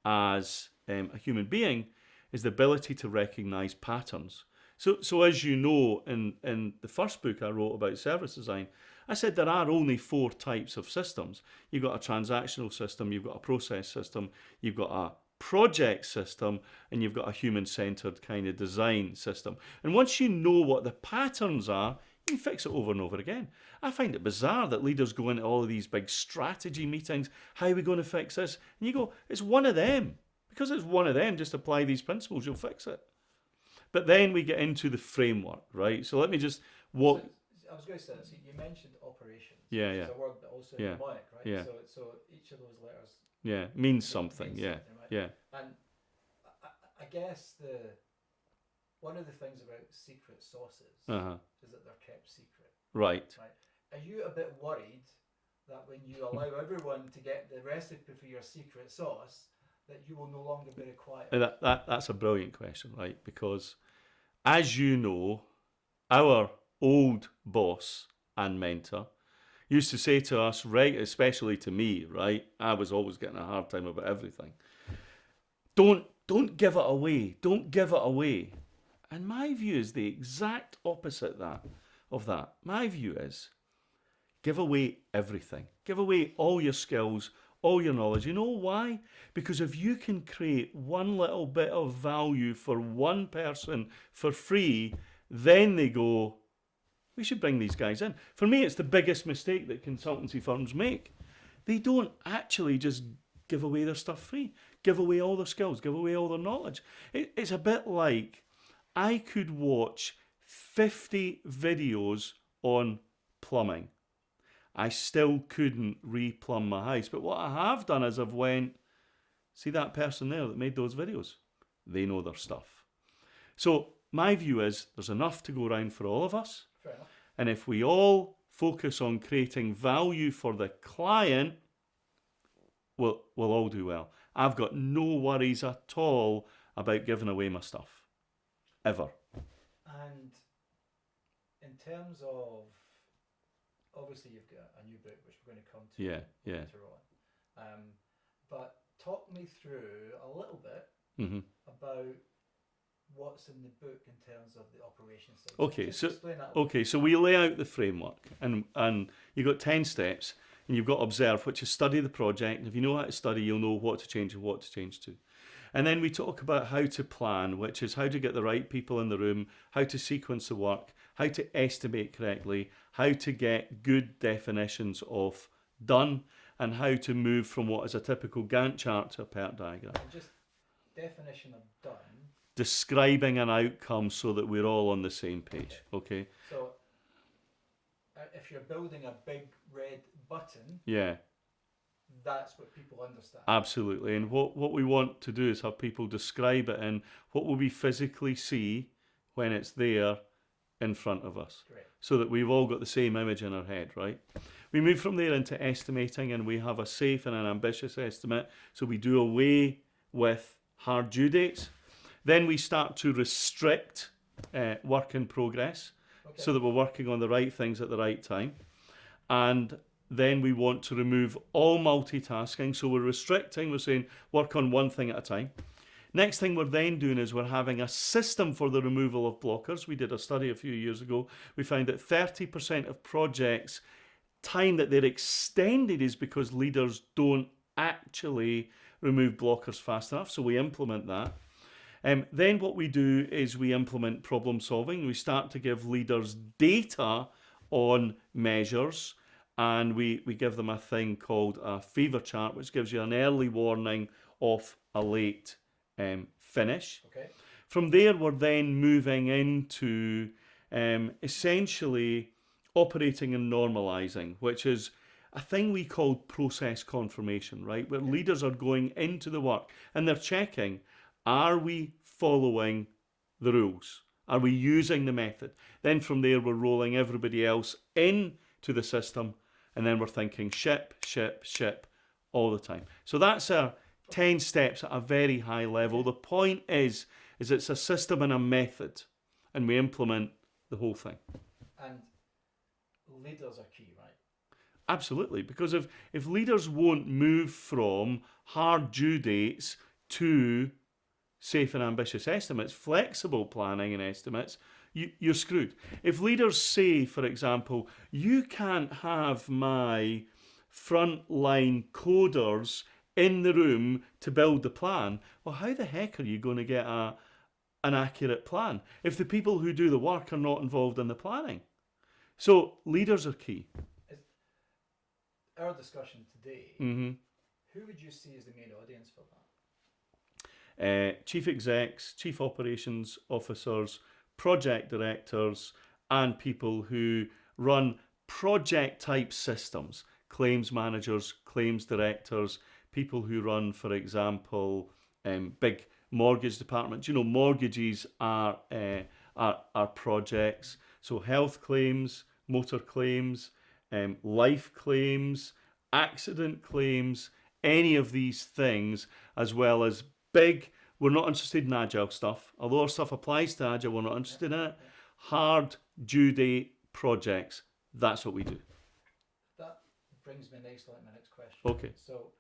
as a human being is the ability to recognise patterns. So as you know, in the first book I wrote about service design, I said there are only 4 types of systems. You've got a transactional system, you've got a process system, you've got a project system, and you've got a human-centered kind of design system. And once you know what the patterns are, you can fix it over and over again. I find it bizarre that leaders go into all of these big strategy meetings. How are we going to fix this? And you go, it's one of them. Because it's one of them, just apply these principles, you'll fix it. But then we get into the framework, right? So let me just walk... I was going to say, you mentioned operations. Yeah. It's a word that also mnemonic, right? Yeah. So each of those letters... Yeah, means something, means yeah. something, right? Yeah. And I guess one of the things about secret sauces Uh-huh. is that they're kept secret. Right. Are you a bit worried that when you allow everyone to get the recipe for your secret sauce, that you will no longer be required? That's a brilliant question, right? Because, as you know, our old boss and mentor used to say to us, right, especially to me, right? I was always getting a hard time about everything. Don't give it away. Don't give it away. And my view is the exact opposite of that. My view is give away everything. Give away all your skills, all your knowledge. You know why? Because if you can create one little bit of value for one person for free, then they go, we should bring these guys in. For me, it's the biggest mistake that consultancy firms make. They don't actually just give away their stuff free. Give away all their skills, give away all their knowledge. It's a bit like I could watch 50 videos on plumbing. I still couldn't re-plumb my house. But what I have done is I've went, see that person there that made those videos? They know their stuff. So my view is there's enough to go around for all of us. Fair enough. And if we all focus on creating value for the client, we'll all do well. I've got no worries at all about giving away my stuff. Ever. And in terms of, obviously you've got a new book which we're going to come to later on. But talk me through a little bit about what's in the book in terms of the operations side. Okay, so we lay out the framework, and you've got 10 steps, and you've got observe, which is study the project. And if you know how to study, you'll know what to change and what to change to. And then we talk about how to plan, which is how to get the right people in the room, how to sequence the work, how to estimate correctly, how to get good definitions of done, and how to move from what is a typical Gantt chart to a PERT diagram. And just definition of done. Describing an outcome so that we're all on the same page, okay? So, if you're building a big red button, that's what people understand. Absolutely, and what we want to do is have people describe it in what will we physically see when it's there in front of us. Great. So that we've all got the same image in our head, right? We move from there into estimating, and we have a safe and an ambitious estimate, so we do away with hard due dates. Then we start to restrict work in progress, so that we're working on the right things at the right time. And then we want to remove all multitasking. So we're restricting, we're saying work on one thing at a time. Next thing we're then doing is we're having a system for the removal of blockers. We did a study a few years ago. We found that 30% of projects, time that they're extended is because leaders don't actually remove blockers fast enough. So we implement that. Then what we do is we implement problem solving. We start to give leaders data on measures, and we give them a thing called a fever chart, which gives you an early warning of a late finish. Okay. From there, we're then moving into essentially operating and normalizing, which is a thing we call process confirmation, right? Where leaders are going into the work and they're checking, are we following the rules? Are we using the method? Then from there, we're rolling everybody else into the system, and then we're thinking ship, ship, ship all the time. So that's our 10 steps at a very high level. The point is it's a system and a method, and we implement the whole thing. And leaders are key, right? Absolutely, because if leaders won't move from hard due dates to safe and ambitious estimates, flexible planning and estimates, you're screwed. If leaders say, for example, you can't have my frontline coders in the room to build the plan, well, how the heck are you going to get an accurate plan if the people who do the work are not involved in the planning? So leaders are key. Our discussion today, who would you see as the main audience for that? Chief execs, chief operations officers, project directors, and people who run project type systems, claims managers, claims directors, people who run, for example, big mortgage department. You know, mortgages are projects. So health claims, motor claims, life claims, accident claims, any of these things, as well as big. We're not interested in Agile stuff. Although our stuff applies to Agile, we're not interested in it. Hard due date projects, that's what we do. That brings me nicely to my next question. Okay. So,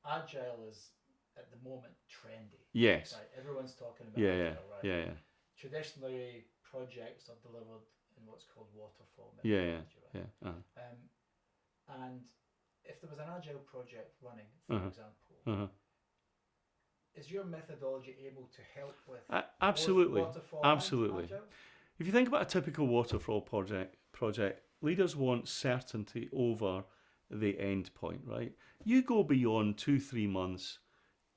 Agile is at the moment trendy. Yes. Right? Everyone's talking about Yeah, Agile, right? yeah. Traditionally, projects are delivered in what's called Waterfall Yeah, methodology, right? And if there was an Agile project running, for example, is your methodology able to help with absolutely, both Waterfall absolutely. and Agile? If you think about a typical Waterfall project, leaders want certainty over the end point, right? You go beyond 2-3 months,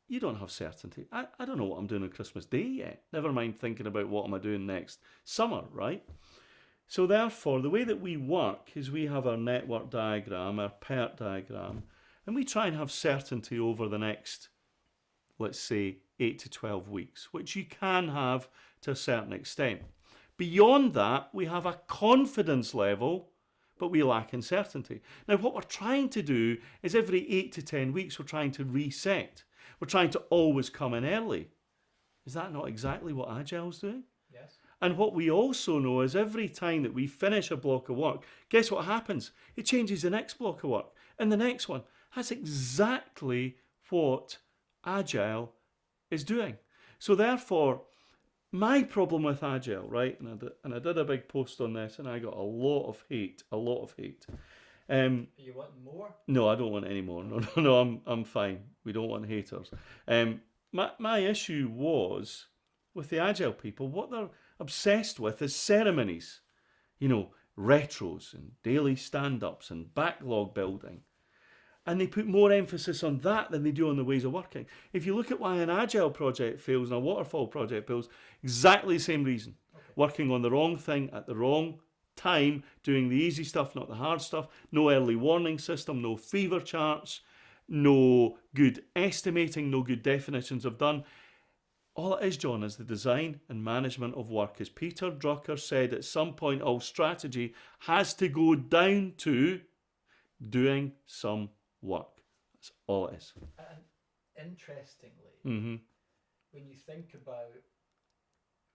you don't have certainty. I don't know what I'm doing on Christmas Day yet. Never mind thinking about what am I doing next summer, right? So therefore, the way that we work is we have our network diagram, our PERT diagram, and we try and have certainty over the next, let's say, 8 to 12 weeks, which you can have to a certain extent. Beyond that, we have a confidence level, but we lack in certainty. Now, what we're trying to do is every 8 to 10 weeks, we're trying to reset. We're trying to always come in early. Is that not exactly what Agile's doing? Yes. And what we also know is every time that we finish a block of work, guess what happens? It changes the next block of work and the next one. That's exactly what Agile is doing. So therefore, my problem with Agile, right, and I did a big post on this and I got a lot of hate. You want more? No, I don't want any more. No, I'm fine. We don't want haters. My issue was with the Agile people, what they're obsessed with is ceremonies. You know, retros and daily stand-ups and backlog building. And they put more emphasis on that than they do on the ways of working. If you look at why an Agile project fails and a Waterfall project fails, exactly the same reason. Okay. Working on the wrong thing at the wrong time, doing the easy stuff, not the hard stuff, no early warning system, no fever charts, no good estimating, no good definitions of done. All it is, John, is the design and management of work. As Peter Drucker said, at some point all strategy has to go down to doing some work. That's all it is. And interestingly, when you think about,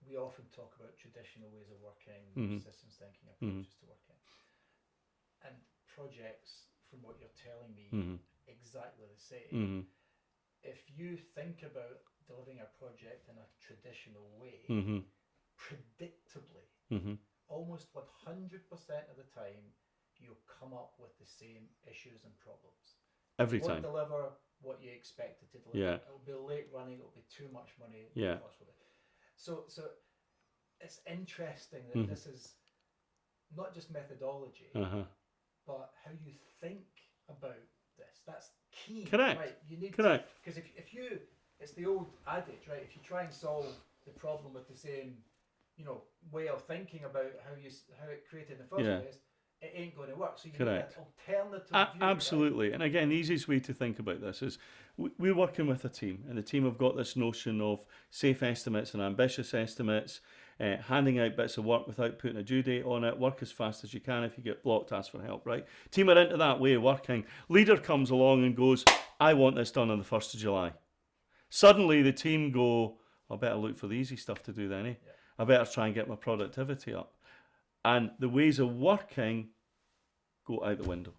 we often talk about traditional ways of working, systems thinking, approaches to working. And projects, from what you're telling me, exactly the same. If you think about delivering a project in a traditional way, predictably, almost 100% of the time, you'll come up with the same issues and problems. Every You time. won't deliver what you expected to deliver. Yeah. It'll be late running, it'll be too much money. Yeah. So it's interesting that this is not just methodology, but how you think about this. That's key. Correct. Right? You need Correct. Because if you, it's the old adage, right? If you try and solve the problem with the same, way of thinking about how it created in the first place, it ain't going to work. So you Correct. need an alternative view. Absolutely. Right? And again, the easiest way to think about this is we're working with a team, and the team have got this notion of safe estimates and ambitious estimates, handing out bits of work without putting a due date on it, work as fast as you can. If you get blocked, ask for help, right? Team are into that way of working. Leader comes along and goes, I want this done on the 1st of July. Suddenly the team go, I better look for the easy stuff to do then, eh? Yeah. I better try and get my productivity up. And the ways of working go out the window.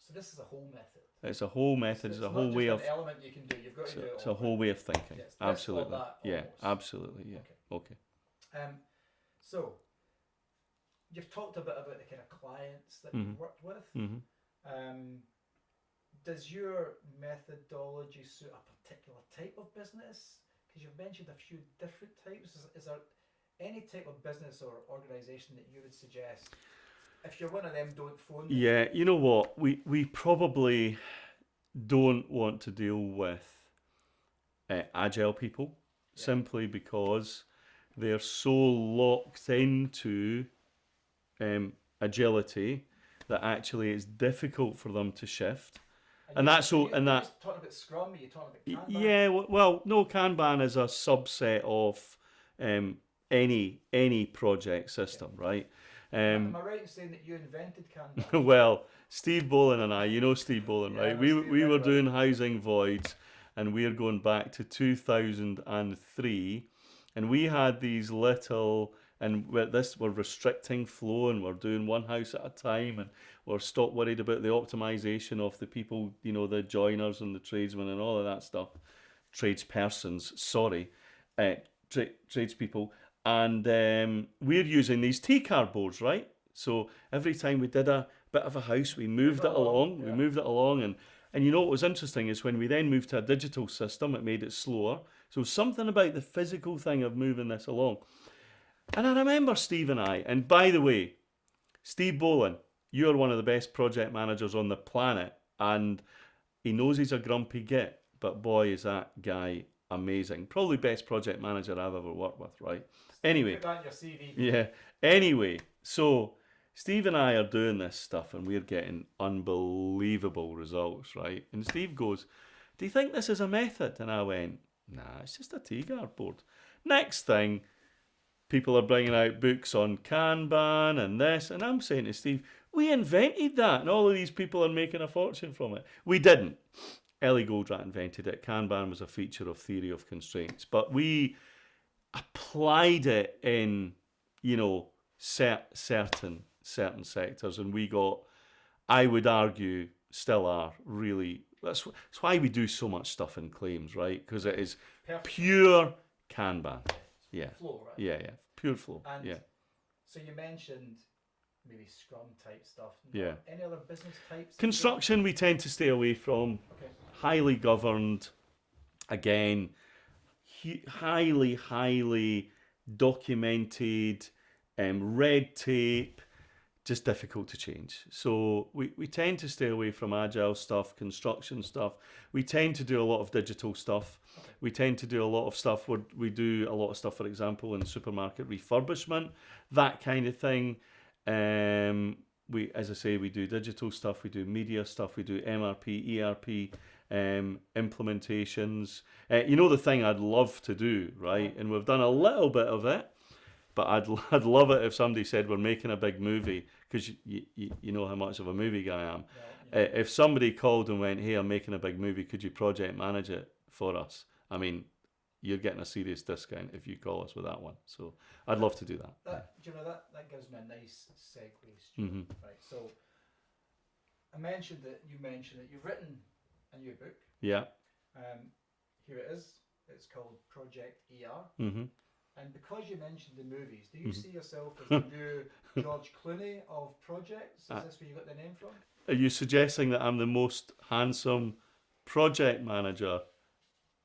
So this is a whole method. It's a whole method. It's a whole way of. It's not just an element you can do. You've got to do it. It's a whole way of thinking. Yes, absolutely. That, yeah. Absolutely. Yeah. Okay. So you've talked a bit about the kind of clients that you've worked with. Does your methodology suit a particular type of business? Because you've mentioned a few different types. Is there any type of business or organisation that you would suggest, if you're one of them, don't phone them? Yeah, you know what? We probably don't want to deal with Agile people, simply because they're so locked into agility that actually it's difficult for them to shift. And that's so, you and that, just talking about Scrum, are you talking about Kanban? yeah, well, no, Kanban is a subset of any project system, right? Am I right in saying that you invented Kanban? Well, Steve Bolin and I, you know Steve Bolin, Yeah, I right? know We Steve we very were well. doing housing voids, and we're going back to 2003, and we had these little, and we're restricting flow, and we're doing one house at a time, and we're stop worried about the optimization of the people, you know, the joiners and the tradesmen and all of that stuff, tradespersons, sorry, tradespeople, and we're using these T-card boards, right? So every time we did a bit of a house, we moved it along. Yeah. We moved it along, and you know what was interesting is when we then moved to a digital system, it made it slower. So something about the physical thing of moving this along. And I remember Steve and I, and by the way, Steve Bolin, you're one of the best project managers on the planet, and he knows he's a grumpy git, but boy, is that guy amazing. Probably best project manager I've ever worked with, right? Anyway. Put that in your CV. Yeah. Anyway, so Steve and I are doing this stuff and we're getting unbelievable results, right? And Steve goes, "Do you think this is a method?" And I went, "Nah, it's just a T-guard board." Next thing, people are bringing out books on Kanban and this, and I'm saying to Steve, "We invented that, and all of these people are making a fortune from it." We didn't. Ellie Goldratt invented it. Kanban was a feature of theory of constraints, but we applied it in, you know, certain sectors, and we got, I would argue, still are really. That's why we do so much stuff in claims, right? Because it is pure Kanban. Yeah. Flow, right? Yeah, pure flow. And yeah. so you mentioned maybe Scrum type stuff. Yeah. Any other business types? Construction we tend to stay away from. Okay. Highly governed. Again, highly documented, red tape, just difficult to change. So we tend to stay away from agile stuff, construction stuff. We tend to do a lot of digital stuff. Okay. We tend to do a lot of stuff where we do a lot of stuff, for example, in supermarket refurbishment, that kind of thing. As I say, we do digital stuff, we do media stuff, we do MRP, ERP, implementations. You know the thing I'd love to do, right? And we've done a little bit of it, but I'd love it if somebody said we're making a big movie, because you know how much of a movie guy I am. Yeah. If somebody called and went, "Hey, I'm making a big movie, could you project manage it for us?" I mean, you're getting a serious discount if you call us with that one. So I'd love to do that. Do you know that gives me a nice segue, Stuart. Right. So you mentioned that you've written a new book. Yeah. Here it is. It's called Project ER. Mm-hmm. And because you mentioned the movies, do you see yourself as the new George Clooney of projects? Is this where you got the name from? Are you suggesting that I'm the most handsome project manager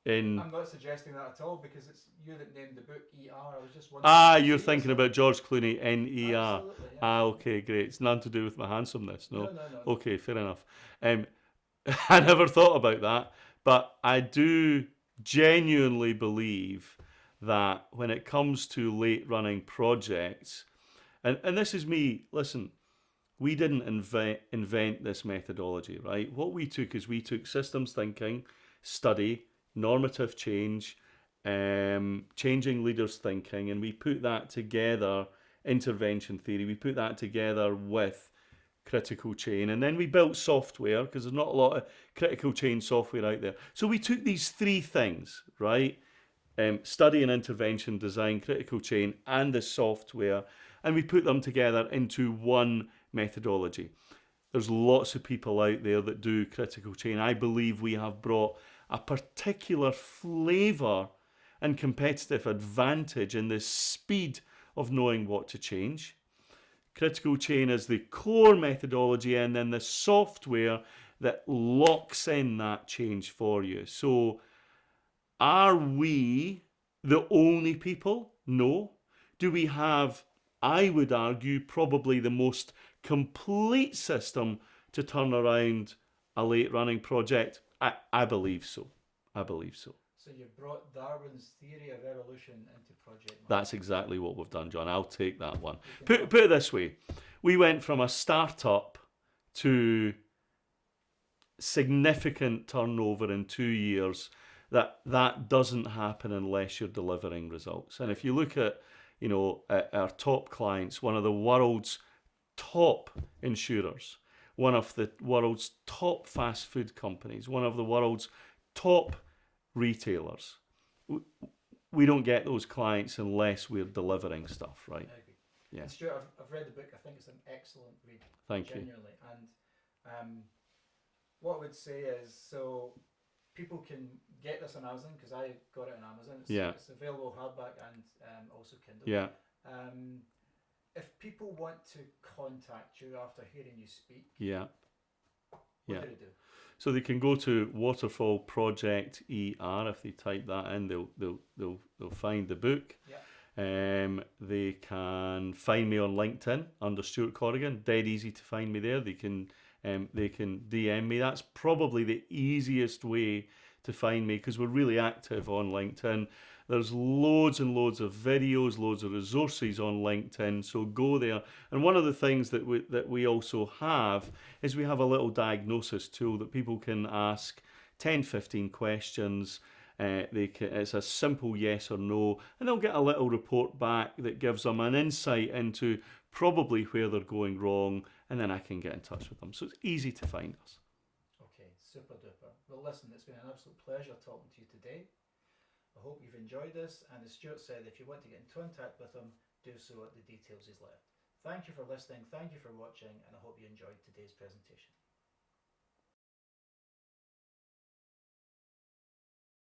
in... I'm not suggesting that at all, because it's you that named the book ER. I was just wondering. You're thinking about George Clooney in ER. Absolutely, yeah. Okay, great. It's nothing to do with my handsomeness, no? No. Okay, fair enough. I never thought about that, but I do genuinely believe that when it comes to late running projects, and this is me, listen, we didn't invent this methodology, right? What we took is we took systems thinking, study, normative change, changing leaders thinking, and we put that together, intervention theory, we put that together with critical chain, and then we built software, because there's not a lot of critical chain software out there. So we took these three things, right? Study and intervention, design, critical chain, and the software, and we put them together into one methodology. There's lots of people out there that do critical chain. I believe we have brought a particular flavour and competitive advantage in the speed of knowing what to change. Critical chain is the core methodology, and then the software that locks in that change for you. So are we the only people? No. Do we have, I would argue, probably the most complete system to turn around a late running project? I believe so. So you brought Darwin's theory of evolution into project management. That's exactly what we've done, John. I'll take that one. Put it this way. We went from a startup to significant turnover in 2 years, that doesn't happen unless you're delivering results. And if you look at, at our top clients, one of the world's top insurers, one of the world's top fast food companies, one of the world's top retailers, we don't get those clients unless we're delivering stuff, right? I agree. Yeah. And Stuart, I've read the book. I think it's an excellent read. Thank you. Genuinely. And what I would say is, so people can get this on Amazon, because I got it on Amazon. It's available hardback and also Kindle. Yeah. If people want to contact you after hearing you speak, what do they do? So they can go to Waterfall Project ER. If they type that in, they'll find the book. Yeah. They can find me on LinkedIn under Stuart Corrigan. Dead easy to find me there. They can DM me. That's probably the easiest way to find me, because we're really active on LinkedIn. There's loads and loads of videos, loads of resources on LinkedIn, so go there. And one of the things that we also have is we have a little diagnosis tool that people can ask 10, 15 questions. It's a simple yes or no, and they'll get a little report back that gives them an insight into probably where they're going wrong, and then I can get in touch with them. So it's easy to find us. Okay, super duper. Well, listen, it's been an absolute pleasure talking to you today. I hope you've enjoyed this, and as Stuart said, if you want to get in contact with him, do so at the details he's left. Thank you for listening, thank you for watching, and I hope you enjoyed today's presentation.